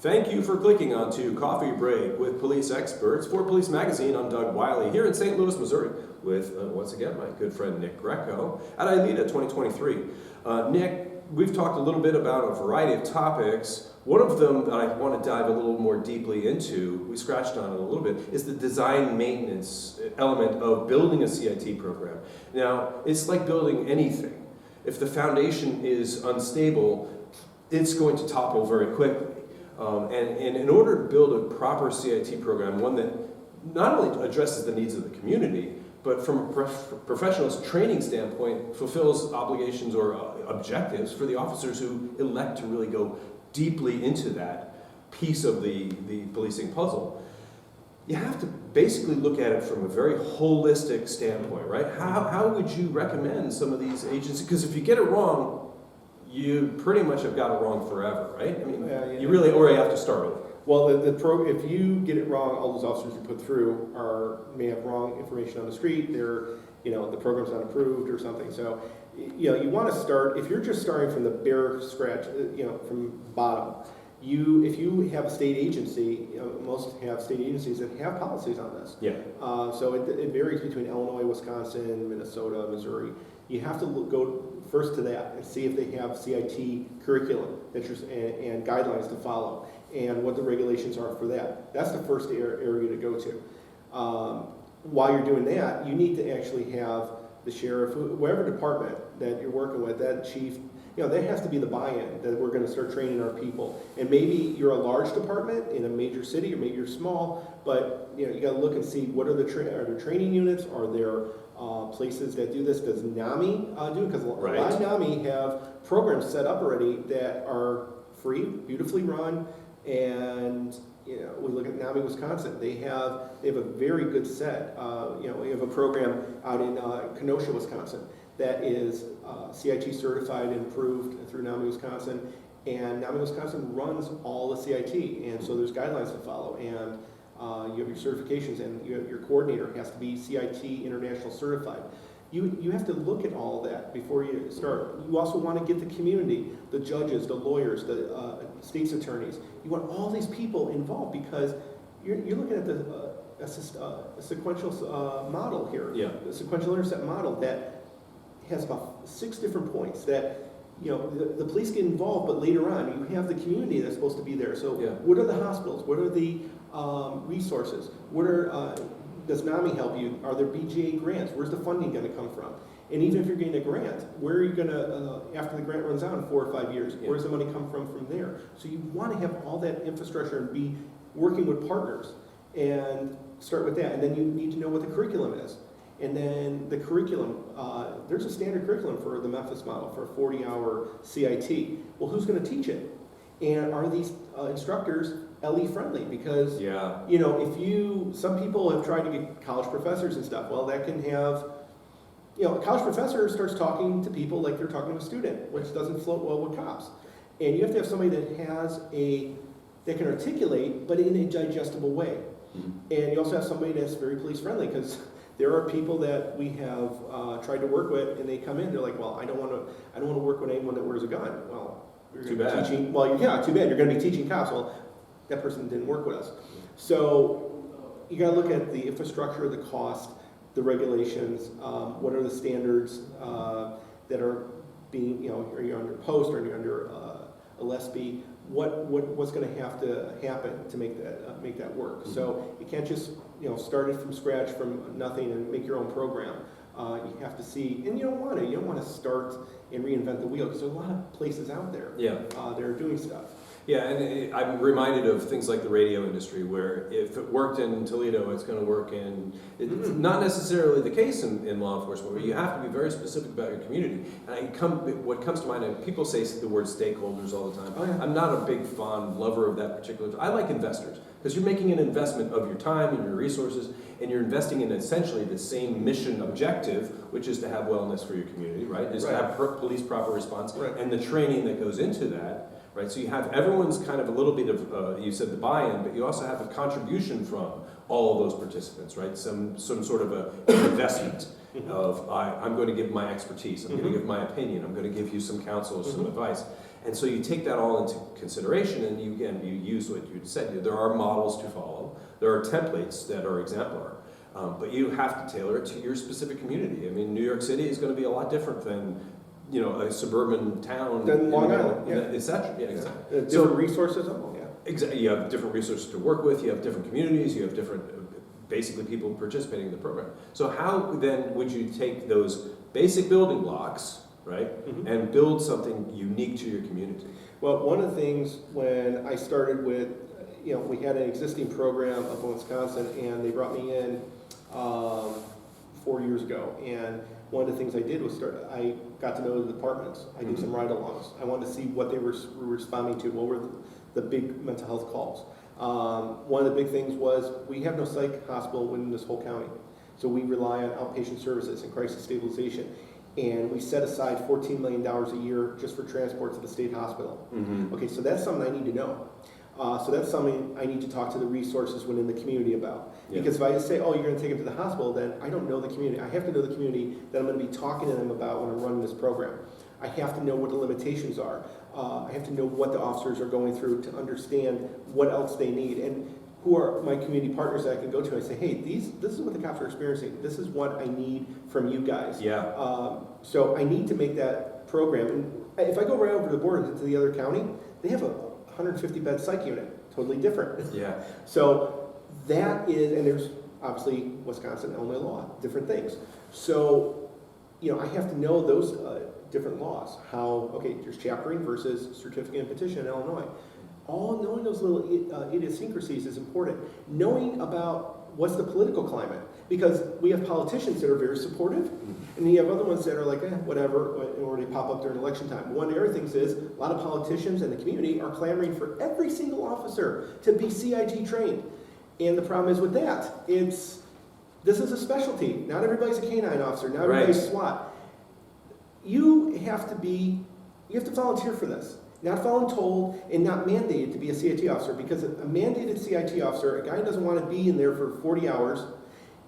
Thank you for clicking onto Coffee Break with Police Experts for Police Magazine. I'm Doug Wyllie here in St. Louis, Missouri with, once again, my good friend Nick Greco at ILEETA 2023. Nick, we've talked a little bit about a variety of topics. One of them that I want to dive a little more deeply into, we scratched on it a little bit, is the design maintenance element of building a CIT program. Now, it's like building anything. If the foundation is unstable, it's going to topple very quickly. And in order to build a proper CIT program, one that not only addresses the needs of the community, but from a professional's training standpoint, fulfills obligations or objectives for the officers who elect to really go deeply into that piece of the policing puzzle, you have to basically look at it from a very holistic standpoint, right? How would you recommend some of these agencies? Because if you get it wrong, you pretty much have got it wrong forever, right? I mean, you really, or you have to start over. Well, if you get it wrong, all those officers you put through may have wrong information on the street. The program's not approved or something. So, you want to start, if you're just starting from the bare scratch, from bottom. If you have a state agency, most have state agencies that have policies on this. Yeah. So it varies between Illinois, Wisconsin, Minnesota, Missouri. You have to go first to that and see if they have CIT curriculum and guidelines to follow and what the regulations are for that. That's the first area to go to. While you're doing that, you need to actually have the sheriff, whatever department that you're working with, that chief, that has to be the buy-in that we're going to start training our people. And maybe you're a large department in a major city, or maybe you're small, but you got to look and see what are there training units? Are there places that do this? Does NAMI do it? Because a lot of NAMI have programs set up already that are free, beautifully run, and we look at NAMI, Wisconsin. They have a very good set. We have a program out in Kenosha, Wisconsin, that is CIT certified and approved through NAMI, Wisconsin, and NAMI, Wisconsin runs all the CIT, and so there's guidelines to follow, and you have your certifications, and your coordinator has to be CIT International certified. You have to look at all that before you start. You also want to get the community, the judges, the lawyers, the state's attorneys. You want all these people involved because you're looking at a sequential model here. Yeah. A sequential intercept model that has about 6 different points that the police get involved, but later on you have the community that's supposed to be there. So what are the hospitals? What are the resources? Does NAMI help you? Are there BGA grants? Where's the funding going to come from? And even if you're getting a grant, where are you going to, after the grant runs out in 4 or 5 years, where's the money come from there? So you want to have all that infrastructure and be working with partners and start with that. And then you need to know what the curriculum is. And then the curriculum, there's a standard curriculum for the Memphis model for a 40-hour CIT. Well, who's going to teach it? And are these instructors LE friendly? Because some people have tried to get college professors and stuff. Well, that can have, a college professor starts talking to people like they're talking to a student, which doesn't float well with cops. And you have to have somebody that that can articulate, but in a digestible way. Mm-hmm. And you also have somebody that's very police friendly, because there are people that we have tried to work with, and they come in, they're like, well, I don't want to work with anyone that wears a gun. Well, too bad. Too bad. You're going to be teaching cops. Well, that person didn't work with us. So you got to look at the infrastructure, the cost, the regulations. What are the standards that are being, are you under post, or are you under a LESB? What's going to have to happen to make that work? Mm-hmm. So you can't just start it from scratch, from nothing, and make your own program. You have to see, and you don't want to start and reinvent the wheel, because there's a lot of places out there that are doing stuff. Yeah, and I'm reminded of things like the radio industry, where if it worked in Toledo, it's going to work in. It's not necessarily the case in law enforcement, where you have to be very specific about your community. And what comes to mind, and people say the word stakeholders all the time. Oh, yeah. I'm not a big fond lover of that particular. I like investors, because you're making an investment of your time and your resources, and you're investing in essentially the same mission objective, which is to have wellness for your community, right? Is to have police proper response, and the training that goes into that. Right, so you have everyone's kind of a little bit of, you said the buy-in, but you also have a contribution from all of those participants, right? Some sort of an investment of I'm going to give my expertise, I'm going to give my opinion, I'm going to give you some counsel, some advice. And so you take that all into consideration, and you use what you said. There are models to follow. There are templates that are exemplar. But you have to tailor it to your specific community. I mean, New York City is going to be a lot different than, a suburban town. Than Long Island, yeah. Exactly. Different resources, Exactly. You have different resources to work with. You have different communities. You have different, basically, people participating in the program. So how then would you take those basic building blocks, right, and build something unique to your community? Well, one of the things when I started with, we had an existing program up in Wisconsin, and they brought me in 4 years ago. And one of the things I did was I got to know the departments. I did some ride-alongs. I wanted to see what they were responding to, what were the big mental health calls. One of the big things was we have no psych hospital within this whole county. So we rely on outpatient services and crisis stabilization. And we set aside $14 million a year just for transport to the state hospital. Okay, so that's something I need to know. So that's something I need to talk to the resources within the community about. Because if I just say, oh, you're going to take them to the hospital, then I don't know the community. I have to know the community that I'm going to be talking to them about when I'm running this program. I have to know what the limitations are. I have to know what the officers are going through to understand what else they need. And who are my community partners that I can go to and say, hey, this is what the cops are experiencing. This is what I need from you guys. So I need to make that program. And if I go right over the border into the other county, they have a 150-bed psych unit, totally different. So that is, and there's obviously Wisconsin, Illinois law, different things. So, I have to know those different laws. There's chaptering versus certificate and petition in Illinois. All knowing those little idiosyncrasies is important. Knowing about what's the political climate, because we have politicians that are very supportive, and you have other ones that are like, whatever, or they pop up during election time. One of the other things is a lot of politicians in the community are clamoring for every single officer to be CIT trained. And the problem is with that, this is a specialty. Not everybody's a canine officer, not everybody's SWAT. You have to volunteer for this. Not voluntold and not mandated to be a CIT officer, because a mandated CIT officer, a guy who doesn't want to be in there for 40 hours,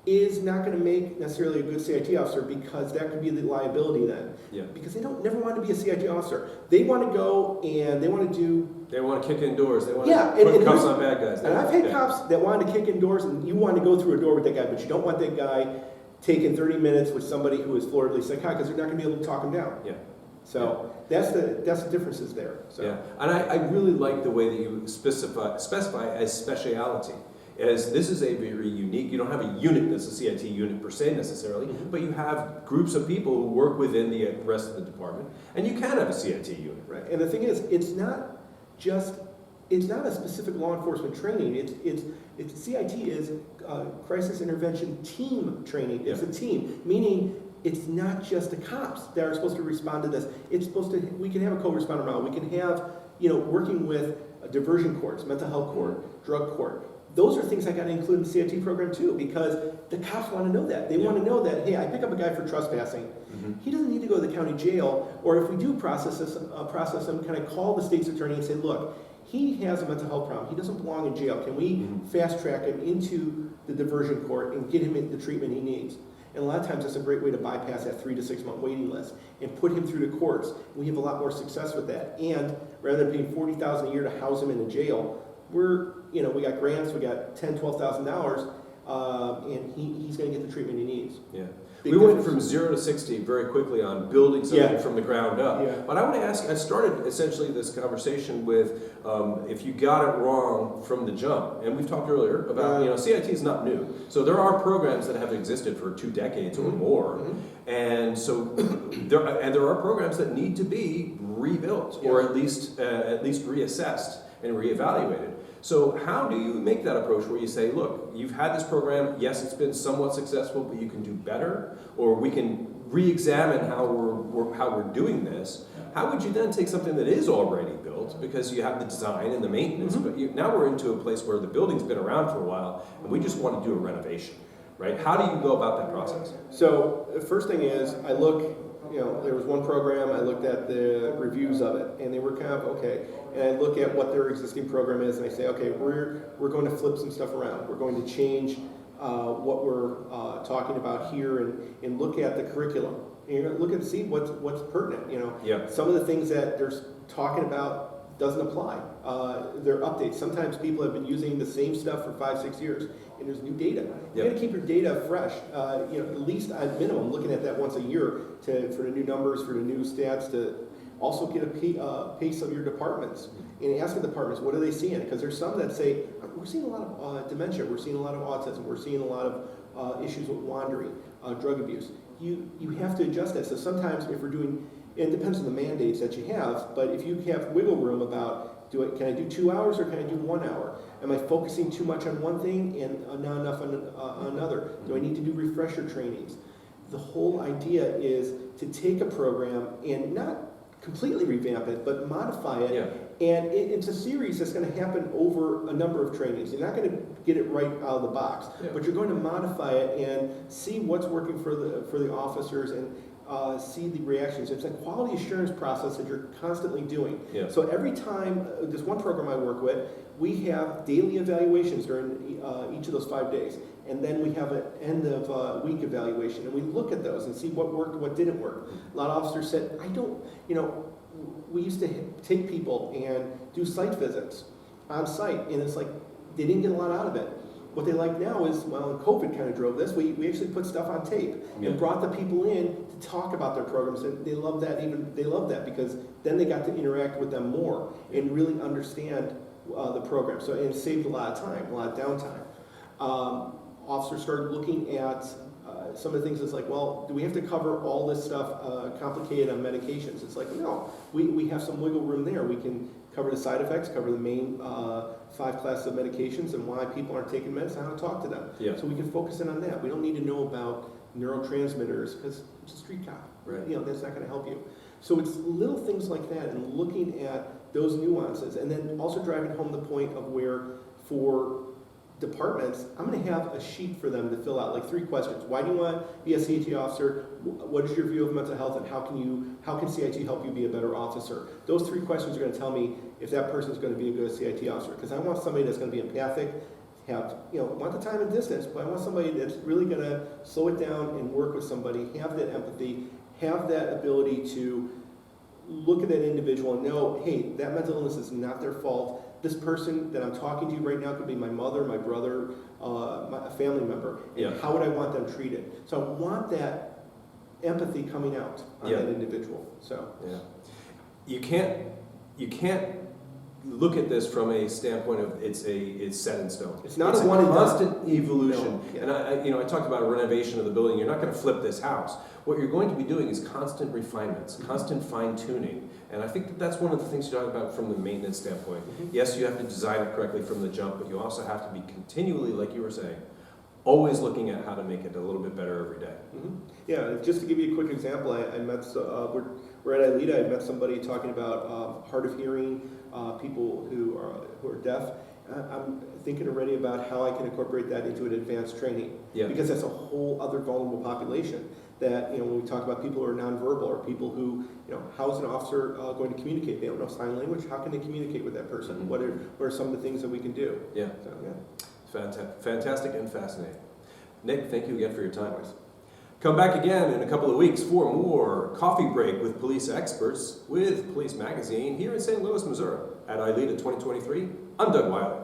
is not going to make necessarily a good CIT officer, because that could be the liability then. Because they never want to be a CIT officer. They want to go and they want to kick indoors. They want to put cuffs on bad guys. And I've had cops that wanted to kick indoors, and you want to go through a door with that guy, but you don't want that guy taking 30 minutes with somebody who is floridly psychotic, because they're not going to be able to talk him down. So that's the differences there. So. And I really like the way that you specify as speciality. As this is a very unique, you don't have a unit that's a CIT unit per se necessarily, but you have groups of people who work within the rest of the department, and you can have a CIT unit. Right. And the thing is, it's not a specific law enforcement training. It's CIT is crisis intervention team training. It's a team, meaning it's not just the cops that are supposed to respond to this. We can have a co-responder model. We can have, working with diversion courts, mental health court, drug court. Those are things I got to include in the CIT program too, because the cops want to know that. They want to know that, hey, I pick up a guy for trespassing. He doesn't need to go to the county jail, or if we do process him, can I call the state's attorney and say, look, he has a mental health problem. He doesn't belong in jail. Can we fast track him into the diversion court and get him the treatment he needs? And a lot of times that's a great way to bypass that 3 to 6 month waiting list and put him through the courts. We have a lot more success with that. And rather than paying $40,000 a year to house him in a jail, we got grants, we got $10,000, $12,000, and he's going to get the treatment he needs. We went from 0 to 60 very quickly on building something from the ground up. But I want to ask, I started essentially this conversation with if you got it wrong from the jump. And we've talked earlier about, CIT is not new. So there are programs that have existed for 2 decades or more. And so there are programs that need to be rebuilt or at least reassessed and reevaluated. So how do you make that approach where you say, look, you've had this program, yes, it's been somewhat successful, but you can do better, or we can re-examine how we're doing this. How would you then take something that is already built, because you have the design and the maintenance, but now we're into a place where the building's been around for a while, and we just want to do a renovation, right? How do you go about that process? So the first thing is I look there was one program, I looked at the reviews of it, and they were kind of okay. And I look at what their existing program is, and I say, okay, we're going to flip some stuff around. We're going to change what we're talking about here, and look at the curriculum. And you're going to look and see what's pertinent. Yeah. Some of the things that they're talking about doesn't apply. They're updates. Sometimes people have been using the same stuff for 5-6 years, and there's new data. You got to keep your data fresh. At least at minimum, looking at that once a year for the new numbers, for the new stats, to also get a pace of your departments and ask the departments what are they seeing, because there's some that say we're seeing a lot of dementia, we're seeing a lot of autism, we're seeing a lot of issues with wandering, drug abuse. You have to adjust that. So sometimes if we're doing, it depends on the mandates that you have, but if you have wiggle room about can I do 2 hours or can I do 1 hour? Am I focusing too much on one thing and not enough on another? Do I need to do refresher trainings? The whole idea is to take a program and not completely revamp it, but modify it. Yeah. And it's a series that's going to happen over a number of trainings. You're not going to get it right out of the box, but you're going to modify it and see what's working for the officers and see the reactions. It's a quality assurance process that you're constantly doing. Yeah. So every time, there's one program I work with, we have daily evaluations during each of those 5 days. And then we have an end of week evaluation. And we look at those and see what worked, what didn't work. A lot of officers said, we used to take people and do site visits on site. And it's like, they didn't get a lot out of it. What they like now is, well, and COVID kind of drove this, we actually put stuff on tape and brought the people in to talk about their programs, and they love that because then they got to interact with them more and really understand the program. So it saved a lot of time, a lot of downtime. Officers started looking at some of the things. It's like, well, do we have to cover all this stuff complicated on medications? It's like, no, we have some wiggle room there. We can cover the side effects, cover the main 5 classes of medications and why people aren't taking meds, how to talk to them. Yeah. So we can focus in on that. We don't need to know about neurotransmitters because it's a street cop. Right. That's not going to help you. So it's little things like that and looking at those nuances, and then also driving home the point of where for departments, I'm going to have a sheet for them to fill out, like 3 questions. Why do you want to be a CIT officer? What is your view of mental health, and how can CIT help you be a better officer? Those 3 questions are going to tell me if that person is going to be a good CIT officer, because I want somebody that's going to be empathic, want the time and distance, but I want somebody that's really going to slow it down and work with somebody, have that empathy, have that ability to look at that individual and know, hey, that mental illness is not their fault. This person that I'm talking to right now could be my mother, my brother, a family member. And how would I want them treated? So I want that empathy coming out on that individual. So you can't look at this from a standpoint of it's set in stone. It's not a one and constant evolution. No. And I talked about a renovation of the building. You're not going to flip this house. What you're going to be doing is constant refinements, constant fine tuning. And I think that's one of the things you talk about from the maintenance standpoint. Yes, you have to design it correctly from the jump, but you also have to be continually, like you were saying, always looking at how to make it a little bit better every day. Yeah, just to give you a quick example, I met, we're at ILEETA, I met somebody talking about hard of hearing, people who are deaf. I'm thinking already about how I can incorporate that into an advanced training, because that's a whole other vulnerable population. That when we talk about people who are nonverbal, or people who how is an officer going to communicate? They don't know sign language. How can they communicate with that person? What are some of the things that we can do? Fantastic and fascinating. Nick, thank you again for your time. Come back again in a couple of weeks for more Coffee Break with Police Experts with Police Magazine here in St. Louis, Missouri at ILEETA 2023. I'm Doug Wyllie.